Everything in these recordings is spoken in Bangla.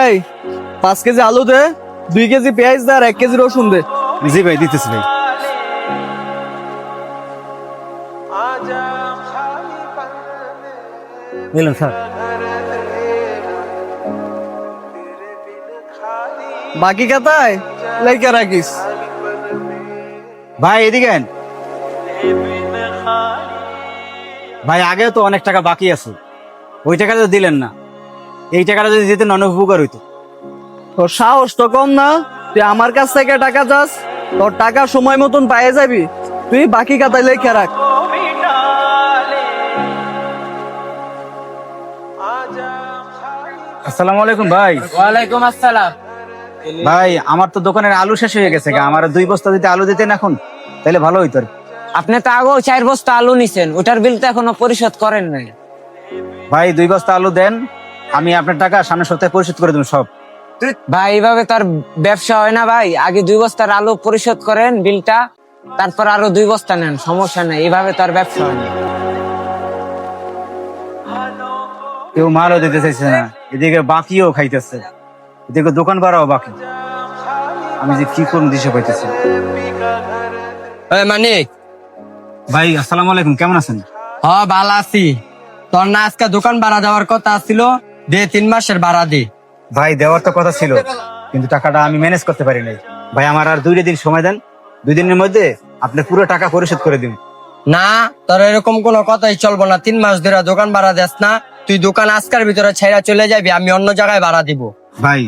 এই 5 কেজি আলু দে, 2 কেজি পেঁয়াজ দে আর 1 কেজি রসুন দে। জি ভাই, দিতেছি ভাই। নিলাম স্যার। বাকি খাতায় লেখা রাখিস। ভাই এদিকে আন। ভাই আগেও তো অনেক টাকা বাকি আছে, ওই টাকাটা তো দিলেন না। এই টাকাটা যদি দিতেন অনেক উপকার হইতো। তোর সাহস তো কম না, তুই আমার কাছ থেকে টাকা চাস? তোর টাকা সময় মতন পায়ে যাবি, তুই বাকি খাতায় লেখা রাখ। আসসালামু আলাইকুম ভাই। ওয়ালাইকুম আসসালাম। ভাই আমার তো দোকানের আলু শেষ হয়ে গেছে, আমার 2 বস্তা যদি আলু দিতেন এখন, তাহলে ভালো হইতো আর কি। আপনি তো আগেও 4 বস্তা আলু নিছেন, ওটার বিল তো এখনো পরিশোধ করেন নাই। ভাই 2 বস্তা আলু দেন, আমি আপনার টাকা সামনের সপ্তাহে পরিশোধ করে দেবো সব। ভাই এইভাবে তার ব্যবসা হয় না ভাই। আগে 2 বস্তার আলু পরিশোধ করেন বিলটা, তারপর আরো 2 বস্তা নেন, সমস্যা নেই। এইভাবে তার ব্যবসা হয় না। কেউ মালও দিতে চাইছে না, এদিকে বাকিও খাইতেছে, এদিকে দোকান ভাড়াও বাকি। আমি যে কি করুন দিশে পাইতেছি। মানিক, ভাই আসসালামু আলাইকুম, কেমন আছেন? ভালো আছি। তোর না আজকে দোকান ভাড়া দেওয়ার কথা ছিল, দে 3 মাসের ভাড়া দে। ভাই দেওয়ার তো কথা ছিল, কিন্তু টাকাটা আমি ম্যানেজ করতে পারি নাই। ভাই আমার আর 2 দিন সময় দেন, 2 দিনের মধ্যে আপনার পুরো টাকা পরিশোধ করে দিন। না, তোর এরকম কোনো কথাই চলবো না। 3 মাস ধরে দোকান ভাড়া দেস না, তুই দোকান আজকের ভিতরে ছেড়ে চলে যাবি, আমি অন্য জায়গায় ভাড়া দিব। ভাই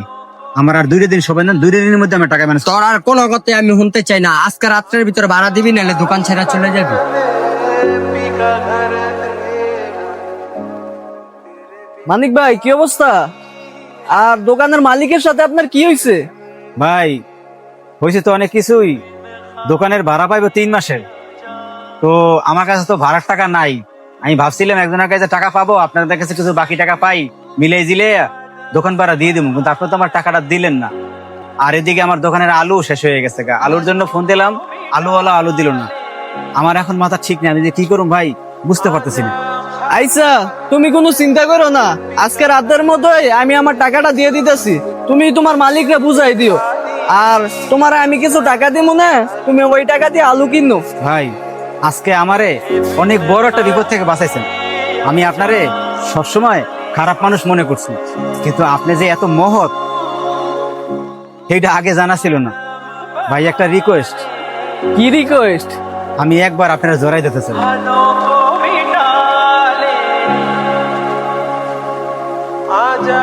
আমার আর 2 দিন সময় দেন, 2 দিনের মধ্যে আমার টাকা ম্যানেজ। তোর আর কোনো কথাই আমি শুনতে চাই না। আজকে রাত্রের ভিতরে ভাড়া দিবি, নাহলে দোকান ছেড়ে চলে যাবি। মানিক ভাই, কি অবস্থা? আর দোকানের মালিকের সাথে আপনার কি হয়েছে? ভাই হয়েছে তো অনেক কিছুই। দোকানের ভাড়া পাইবো 3 মাসের, তো আমার কাছে তো ভাড়ার টাকা নাই। আমি ভাবছিলাম একজনের কাছে টাকা পাবো, আপনাদের কাছে কিছু বাকি টাকা পাই, মিলে জিলে দোকান ভাড়া দিয়ে দেবো, কিন্তু আপনি তো আমার টাকাটা দিলেন না। আর এদিকে আমার দোকানের আলু শেষ হয়ে গেছে, আলুর জন্য ফোন দিলাম, আলুওয়ালা আলু দিল না। আমার এখন মাথা ঠিক নেই, আমি যে কি করুম ভাই বুঝতে পারতেছি না। আইসা, তুমি কোনো চিন্তা করো না, আজকে রাতের মধ্যেই আমি আমার টাকাটা দিয়ে দিতেছি। তুমি তোমার মালিককে বুঝাই দিও, আর তোমার আমি কিছু টাকা দিব না, তুমি ওই টাকা দিয়ে আলু কিনো। ভাই আজকে আমারে অনেক বড় একটা বিপদ থেকে বাঁচাইছেন। আমি আপনারে সবসময় খারাপ মানুষ মনে করছি, কিন্তু আপনি যে এত মহৎ সেইটা আগে জানা ছিল না। ভাই একটা রিকোয়েস্ট, কি রিকোয়েস্ট? আমি একবার আপনারা জড়াই দিতে চাই। आजा